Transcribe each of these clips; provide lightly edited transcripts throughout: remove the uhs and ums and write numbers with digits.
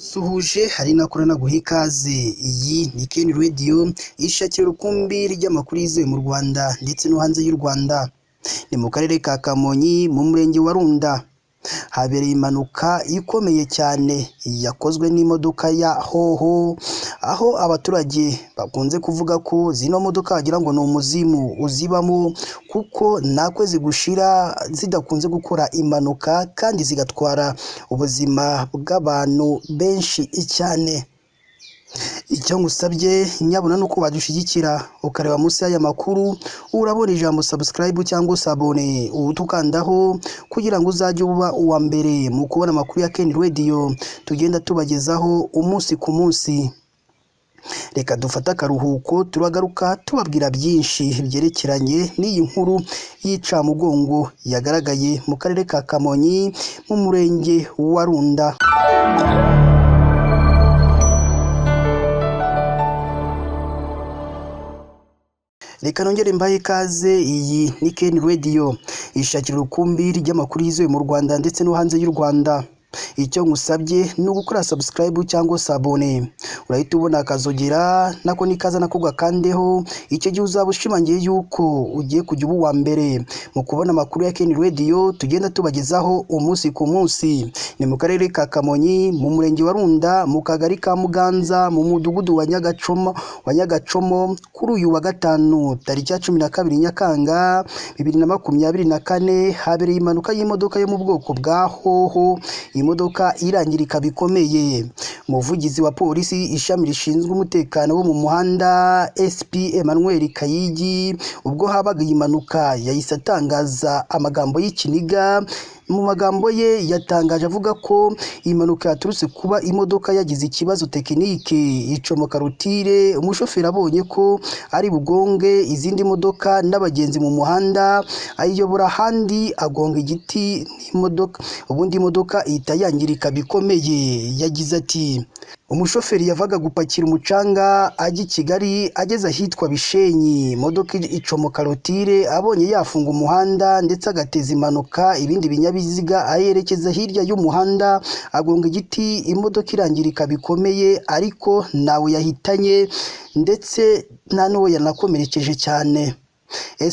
Suhuje hari nakorana guha ikaze. Iyi ni Ken Radio ishakira urukumbi ry'amakuru yizewe mu Rwanda ndetse no hanze y'u Rwanda. Ni mu karere ka Kamonyi mu murenge wa Runda. Habereye impanuka ikomeye cyane yakozwe n'imodoka ya hoho, aho abaturage bakunze kuvuga ko zino modoka wagira ngo ni umuzimu uzibamo, kuko nta kwezi gushira zidakunze gukora impanuka kandi zigatwara ubuzima bw'abantu benshi cyane. Icyo ngusabye nyabuna nuko badushyigikira ukareba munsi y'aya makuru, urabona ijambo subscribe cyangwa sabone utukandaho kugira ngo uzajye uba uwa mbere mu kubona amakuru ya Ken Radio tugenda tubagezaho umunsi ku munsi. Reka dufate akaruhuko, turagaruka tubabwira byinshi byerekeranye n'iyi nkuru y'icamugongo yagaragaye mu karere ka Kamonyi mu murenge wa Runda. Reka nongere mbaye ikaze. Iyi ni Ken Radio ishakira urukumbi ry'amakuru yizewe mu Rwanda ndetse no hanze y'u Rwanda. Icyo ngusabye ni ugukora subscribe cyangwa sabone, urahita ubona akazogera nako nikaza nako gakandeho. Icyo gihe uzaba ushimangiye yuko ugiye kujya uba uwa mbere mu kubona amakuru ya Ken Radio tugenda tubagezaho umunsi ku munsi. Ni mu karere ka Kamonyi mu murenge wa Runda mu kagari ka Muganza mu mudugudu wa Nyagacomo kuri uyu wa gatanu tariki ya 12 Nyakanga 2024 habereye impanuka y'imodoka yo mu bwoko bwa hoho. Imodoka irangirika bikomeye. Umuvugizi wa polisi ishami rishinzwe umutekano wo mu muhanda SP Emmanuel Kayigi ubwo habaga impanuka yahise atangaza amagambo y'ikiniga. Mu magambo ye yatangaje avuga ko impanuka yaturutse kuba imodoka yagize ikibazo tekinike icomoka rutire. Umushoferi abonye ko ari bugonge izindi modoka n'abagenzi mu muhanda, ayiyobora ahandi agonga igiti n'imodoka, ubundi imodoka ihita yangirika bikomeye. Yagize ati umushoferi yavaga gupakira umucanga ajya i Kigali, ageze ahitwa Bishenyi imodoka icomoka rutire, abonye yafunga umuhanda ndetse agateza impanuka ibindi binyabiziga ayerekeza hirya y'umuhanda agonga igiti, imodoka irangirika bikomeye ariko nawe yahitanye ndetse nta n'uwo yanakomerekeje cyane.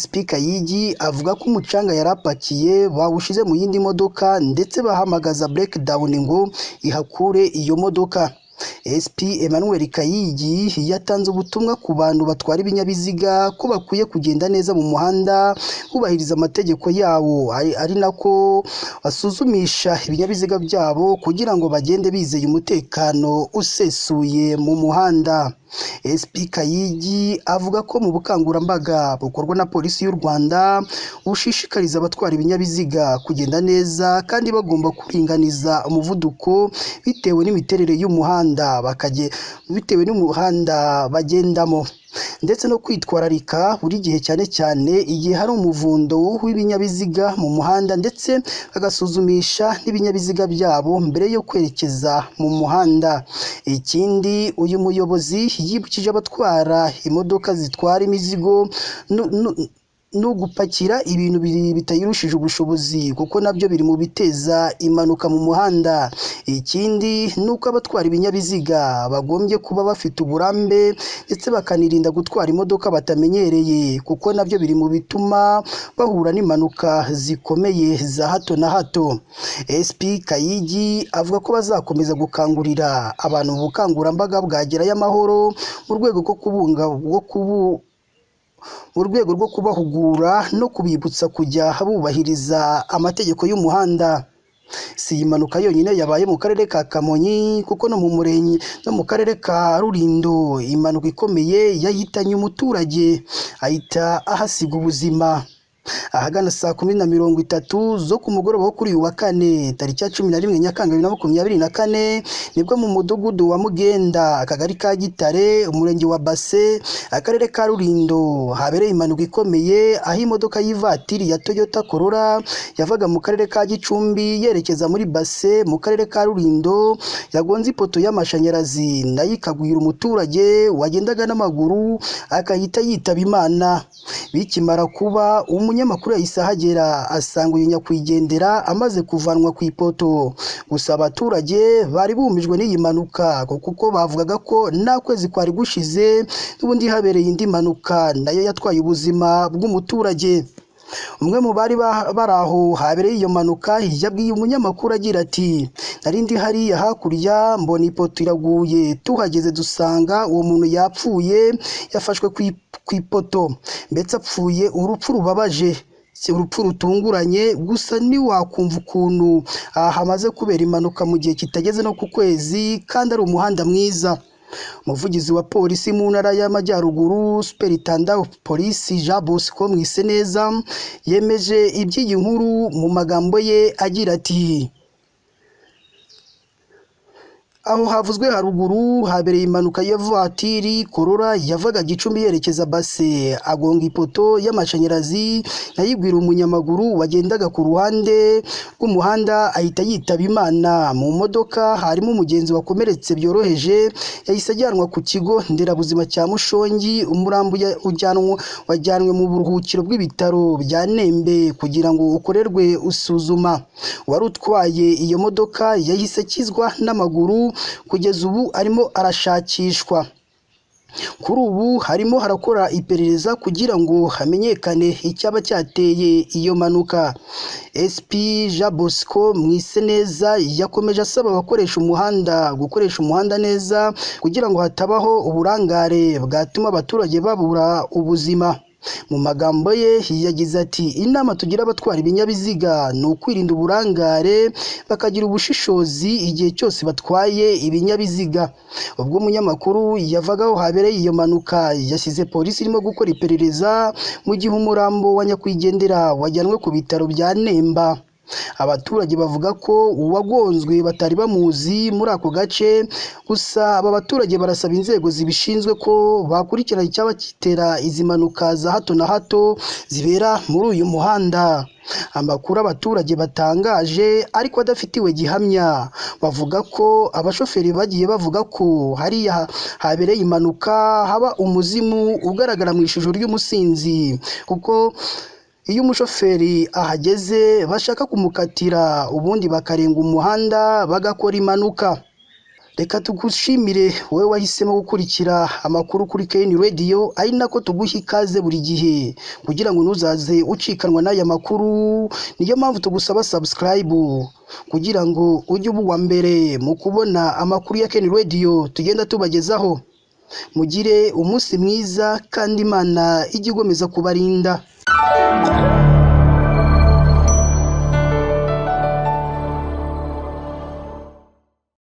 SP Kayigi avuga ko umucanga yarapakiye bawushize mu yindi modoka ndetse bahamagaza breakdown ngo ihakure iyo modoka. SP Emmanuel Kayigi yatanze ubutumwa ku bantu batwara ibinyabiziga ko bakwiye kugenda neza mu muhanda kubahiriza amategeko yawo, ari nako basuzumisha ibinyabiziga byabo kugira ngo bagende bizeye umutekano usesuye mu muhanda. SP Kayigi avuga ko mu bukangurambaga bukorwa na polisi y'u Rwanda bushishikariza abatwara ibinyabiziga kugenda neza kandi bagomba kuringaniza umuvuduko bitewe n'imiterere y'umuhanda bitewe n'umuhanda bagendamo, ndetse no kwitwararika buri gihe cyane cyane igihe hari umuvundo w'ibinyabiziga mu muhanda, ndetse bagasuzumisha n'ibinyabiziga byabo mbere yo kwerekeza mu muhanda. Ikindi uyu muyobozi yibukije abatwara imodoka zitwara imizigo no gupakira ibintu bitayirushije ubushobozi kuko nabyo biri mu biteza impanuka mu muhanda. Ikindi nuko abatwara ibinyabiziga bagombye kuba bafite uburambe ndetse bakanirinda gutwara imodoka batamenyereye kuko nabyo biri mu bituma bahura n'impanuka zikomeye za hato na hato. SP Kayigi avuga ko bazakomeza gukangurira abantu mu bukangurambaga bwa Gerayo Amahoro mu rwego rwo kubahugura no kubibutsa kujya bubahiriza amategeko y'umuhanda. Si impanuka yonyine yabaye mu karere ka Kamonyi kuko no mu murenge no mu karere ka Rulindo impanuka ikomeye yahitanye umuturage ahita ahasiga ubuzima. Ahagana saa 10:30 zo ku mugoroba wo kuri uyu wa kane tariki ya 11 Nyakanga 2024 nibwo mu mudugudu wa Mugenda akagari ka Gitare umurenge wa Base akarere ka Rulindo habereye impanuka ikomeye aho imodoka y'ivatiri ya Toyota Corolla yavaga mu karere ka Gicumbi yerekeza muri Base mu karere ka Rulindo yagonze ipoto y'amashanyarazi nayo ikagwira umuturage wagendaga n'amaguru akahita yitaba Imana. Bikimara kuba umunyamakuru yahise ahagera asanga uyu nyakwigendera amaze kuvanwa ku ipoto. Gusa abaturage bari bumijwe n'iyi mpanuka kuko bavugaga ko nta kwezi kwari gushize n'ubundi habereye indi mpanuka nayo yatwaye ubuzima bw'umuturage. Umwe mu bari aho habereye iyo mpanuka yabwiye umunyamakuru agira ati nari ndi hariya hakurya mbona ipoto iraguye, tuhageze dusanga uwo muntu yapfuye, yafashwe ku ipoto ndetse apfuye urupfu rubabaje, urupfu rutunguranye. Gusa ntiwakumva ukuntu hamaze kubera impanuka mu gihe kitageze no ku kwezi kandi ari umuhanda mwiza. Umuvugizi wa polisi mu ntara y'Amajyaruguru Superintendant of Police Jean Bosco Mwiseneza yemeje iby'iyi nkuru mu magambo ye agira ati aho havuzwe haruguru habereye impanuka ya vatiri Corolla yavaga Gicumbi yerekeza Base, agonga ipoto y'amashanyarazi nayibwira umunyamaguru wagendaga ku ruhande rw'umuhanda ahita yitaba Imana. Mu modoka harimo umugenzi wakomeretse byoroheje, yahise ajyanwa ku kigo nderabuzima cya Mushongi, umurambo wajyanwe mu buruhukiro bw'ibitaro bya Nembe kugira ngo ukorerwe usuzuma. Wari utwaye iyo modoka yahise akizwa n'amaguru, kugeza ubu arimo arashakishwa. Kuri ubu harimo harakora iperereza kugira ngo hamenyekane icyaba cyateye iyo mpanuka. SP Jean Bosco Mwiseneza yakomeje asaba abakoresha umuhanda gukoresha umuhanda neza kugira ngo hatabaho uburangare bwatuma abaturage babura ubuzima. Mu magambo ye yagize ati inama tugira abatwara ibinyabiziga ni ukwirinda uburangare bakagira ubushishozi igihe cyose batwaye ibinyabiziga. Ubwo umunyamakuru yavagaho habereye iyo mpanuka yasize polisi irimo gukora iperereza mu gihe umurambo wa nyakwigendera wajyanwe ku bitaro bya Nemba. Abaturage bavuga ko uwagonzwe batari bamuzi muri ako gace. Gusa aba baturage barasaba inzego zibishinzwe ko bakurikirana icyaba gitera izi mpanuka za hato na hato zibera muri uyu muhanda. Amakuru abaturage batangaje ariko adafitiwe gihamya, bavuga ko abashoferi bagiye bavuga ko hariya habereye impanuka haba umuzimu ugaragara mu ishusho ry'umusinzi, kuko iyo umushoferi ahageze bashaka kumukatira ubundi bakarenga umuhanda bagakora impanuka. Reka tugushimire wowe wahisemo gukurikira amakuru kuri KN Radio, ari nako tuguha ikaze buri gihe kugira ngo ntuzaze ucikanwa n'aya makuru. Niyo mpamvu tugusaba subscribe kugira ngo ujye uba uwa mbere mu kubona amakuru ya KN Radio tugenda tubagezaho. Mugire umunsi mwiza kandi Imana ijye igomeza kubarinda.